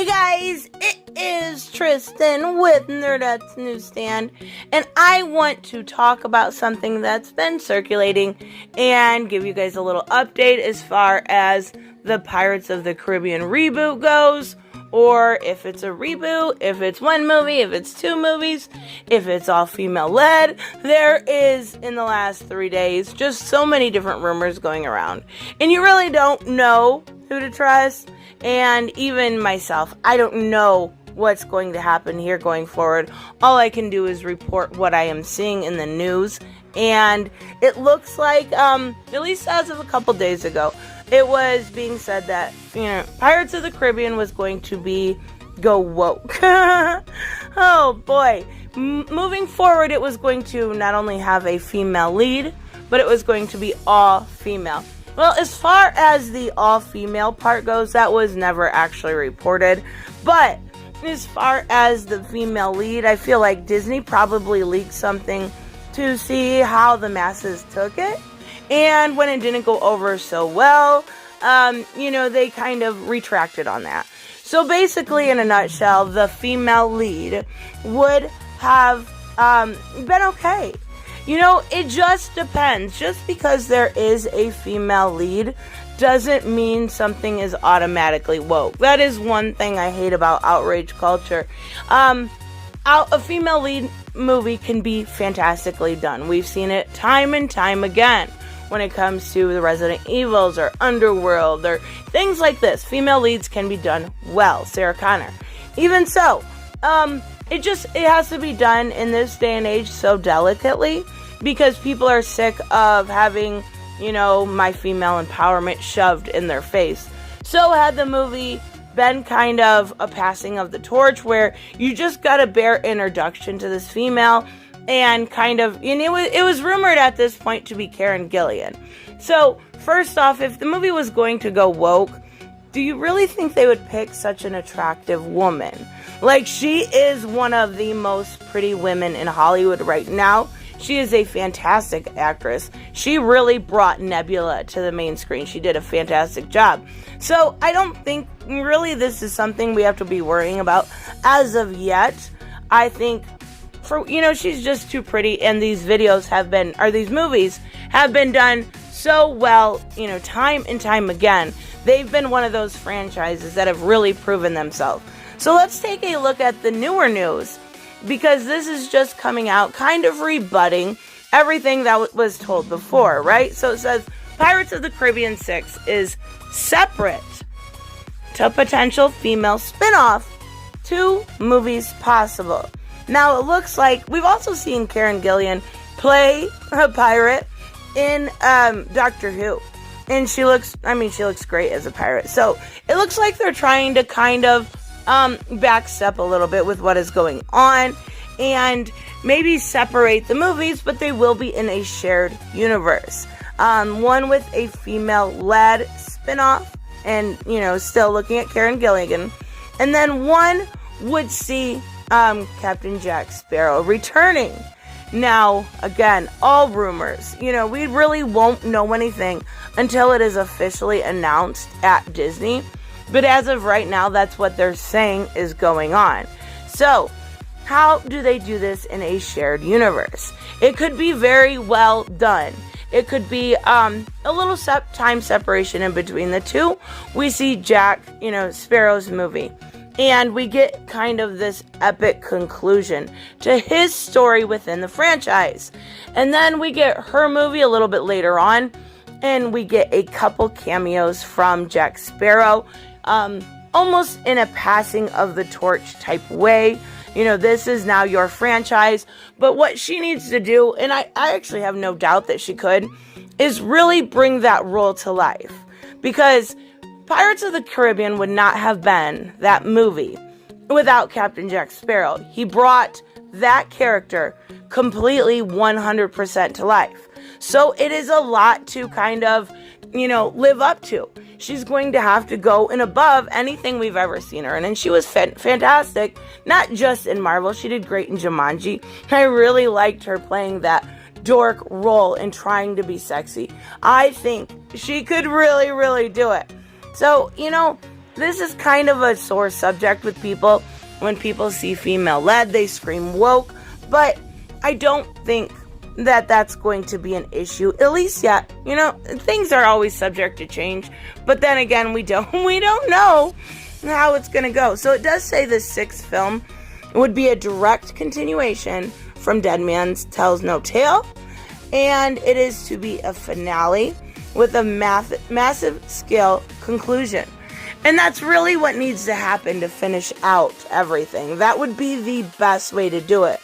Hey guys, it is Tristan with Nerdette's NewsStand, and I want to talk about something that's been circulating and give you guys a little update as far as the Pirates of the Caribbean reboot goes, or if it's a reboot, if it's one movie, if it's two movies, if it's all female-led. There is, in the last 3 days, just so many different rumors going around, and you really don't know who to trust. And even myself, I don't know what's going to happen here going forward. All I can do is report what I am seeing in the news. And it looks like, at least as of a couple days ago, it was being said that, Pirates of the Caribbean was going to go woke. Oh boy. Moving forward, it was going to not only have a female lead, but it was going to be all female. Well, as far as the all-female part goes, that was never actually reported. But as far as the female lead, I feel like Disney probably leaked something to see how the masses took it. And when it didn't go over so well, they kind of retracted on that. So basically, in a nutshell, the female lead would have been okay. It just depends. Just because there is a female lead doesn't mean something is automatically woke. That is one thing I hate about outrage culture. A female lead movie can be fantastically done. We've seen it time and time again when it comes to the Resident Evils or Underworld or things like this. Female leads can be done well. Sarah Connor. Even so, it has to be done in this day and age so delicately because people are sick of having, my female empowerment shoved in their face. So had the movie been kind of a passing of the torch where you just got a bare introduction to this female and it was rumored at this point to be Karen Gillan. So first off, if the movie was going to go woke, do you really think they would pick such an attractive woman? Like, she is one of the most pretty women in Hollywood right now. She is a fantastic actress. She really brought Nebula to the main screen. She did a fantastic job. So I don't think really this is something we have to be worrying about as of yet. I think she's just too pretty, and these movies have been done so well, time and time again. They've been one of those franchises that have really proven themselves. So let's take a look at the newer news, because this is just coming out kind of rebutting everything that was told before, right? So it says Pirates of the Caribbean 6 is separate to potential female spin-off. 2 movies possible. Now it looks like we've also seen Karen Gillan play a pirate in Doctor Who. And she looks great as a pirate. So it looks like they're trying to kind of backstep a little bit with what is going on and maybe separate the movies, but they will be in a shared universe. One with a female-led spin-off and, still looking at Karen Gillan. And then one would see Captain Jack Sparrow returning. Now, again, all rumors. We really won't know anything until it is officially announced at Disney. But as of right now, that's what they're saying is going on. So, how do they do this in a shared universe? It could be very well done. It could be a little time separation in between the two. We see Jack, Sparrow's movie. And we get kind of this epic conclusion to his story within the franchise. And then we get her movie a little bit later on. And we get a couple cameos from Jack Sparrow. Almost in a passing of the torch type way. This is now your franchise. But what she needs to do, and I actually have no doubt that she could, is really bring that role to life. Because Pirates of the Caribbean would not have been that movie without Captain Jack Sparrow. He brought that character completely 100% to life. So it is a lot to kind of, live up to. She's going to have to go and above anything we've ever seen her in. And she was fantastic, not just in Marvel. She did great in Jumanji. I really liked her playing that dork role and trying to be sexy. I think she could really, really do it. So, this is kind of a sore subject with people. When people see female-led, they scream woke, but I don't think that that's going to be an issue, at least yet. You know, things are always subject to change, but then again, we don't know how it's going to go. So it does say the 6th film would be a direct continuation from Dead Man's Tells No Tale, and it is to be a finale with a massive scale conclusion. And that's really what needs to happen to finish out everything. That would be the best way to do it.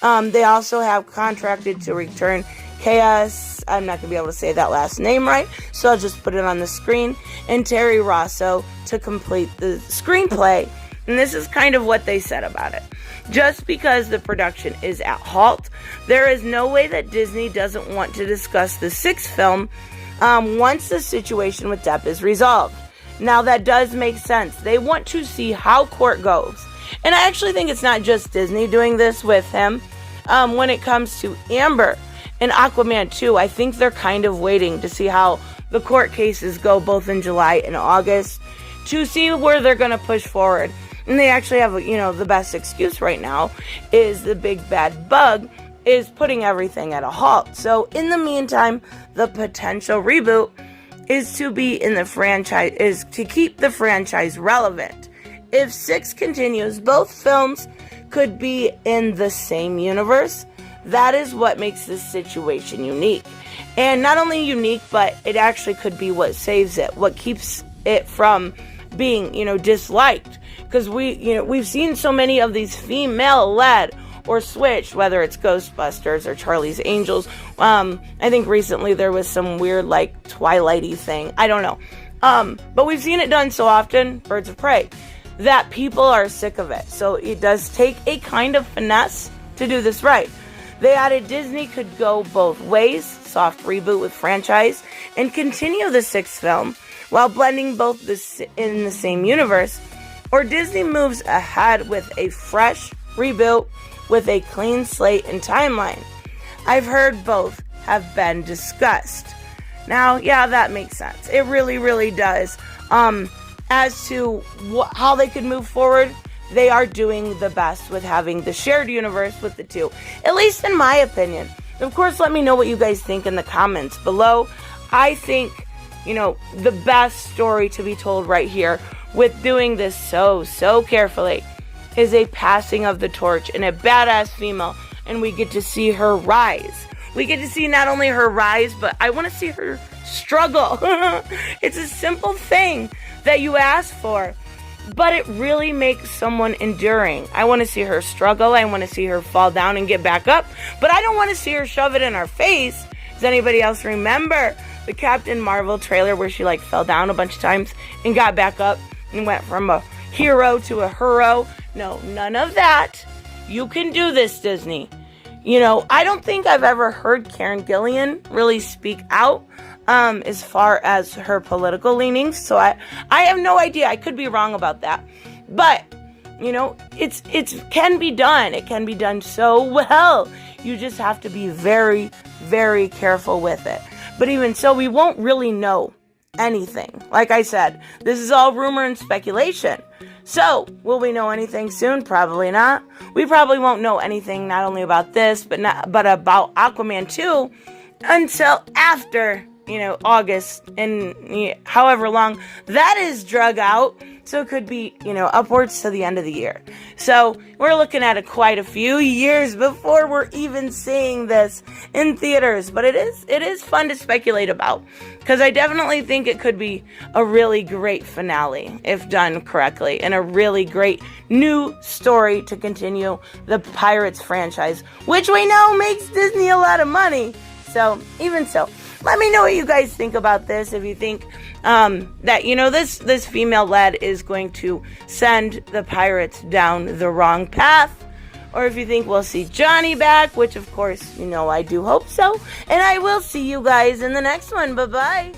They also have contracted to return Chaos, I'm not going to be able to say that last name right, so I'll just put it on the screen, and Terry Rosso to complete the screenplay. And this is kind of what they said about it. Just because the production is at halt, there is no way that Disney doesn't want to discuss the 6th film once the situation with Depp is resolved. Now that does make sense. They want to see how court goes. And I actually think it's not just Disney doing this with him. When it comes to Amber and Aquaman 2, I think they're kind of waiting to see how the court cases go both in July and August to see where they're going to push forward. And they actually have, the best excuse right now is the big bad bug is putting everything at a halt. So in the meantime, the potential reboot is to be in the franchise, is to keep the franchise relevant. If 6 continues, both films could be in the same universe. That is what makes this situation unique. And not only unique, but it actually could be what saves it, what keeps it from being, disliked. Because we've seen so many of these female-led or switched, whether it's Ghostbusters or Charlie's Angels. I think recently there was some weird, Twilighty thing. I don't know. But we've seen it done so often, Birds of Prey, that people are sick of it. So it does take a kind of finesse to do this right. They added Disney could go both ways, soft reboot with franchise, and continue the 6th film while blending both in the same universe, or Disney moves ahead with a fresh reboot with a clean slate and timeline. I've heard both have been discussed. Now, yeah, that makes sense. It really, really does. As to how they could move forward, they are doing the best with having the shared universe with the two. At least in my opinion. Of course, let me know what you guys think in the comments below. I think, the best story to be told right here with doing this so carefully is a passing of the torch and a badass female, and we get to see her rise. We get to see not only her rise, but I want to see her struggle. It's a simple thing that you ask for, but it really makes someone enduring. I want to see her struggle. I want to see her fall down and get back up, but I don't want to see her shove it in our face. Does anybody else remember the Captain Marvel trailer where she fell down a bunch of times and got back up and went from a hero to a hero? No, none of that. You can do this, Disney. I don't think I've ever heard Karen Gillan really speak out as far as her political leanings, so I have no idea. I could be wrong about that, but it can be done. It can be done so well. You just have to be very, very careful with it. But even so, we won't really know anything. Like I said, this is all rumor and speculation. So, will we know anything soon? Probably not. We probably won't know anything not only about this, but about Aquaman 2 until after, August and however long that is drug out. So it could be, upwards to the end of the year. So we're looking at quite a few years before we're even seeing this in theaters. But it is fun to speculate about, because I definitely think it could be a really great finale if done correctly, and a really great new story to continue the Pirates franchise, which we know makes Disney a lot of money. So even so, let me know what you guys think about this. If you think that, this female-led is going to send the Pirates down the wrong path, or if you think we'll see Johnny back, which of course, I do hope so. And I will see you guys in the next one. Bye-bye.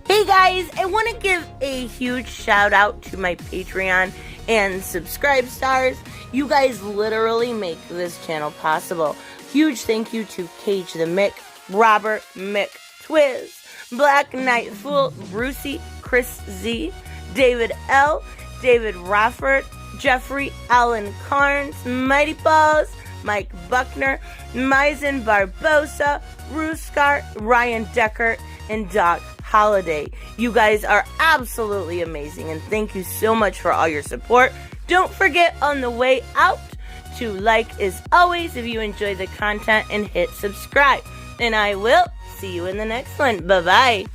Hey guys, I want to give a huge shout out to my Patreon and subscribe stars. You guys literally make this channel possible. Huge thank you to Cage the Mick, Robert Mick Twiz, Black Knight Fool, Brucey, Chris Z, David L., David Rafford, Jeffrey Allen Carnes, Mighty Balls, Mike Buckner, Maizen Barbosa, Ruskar, Ryan Decker, and Doc Holiday. You guys are absolutely amazing, and thank you so much for all your support. Don't forget on the way out to like as always if you enjoy the content and hit subscribe. And I will see you in the next one. Bye-bye.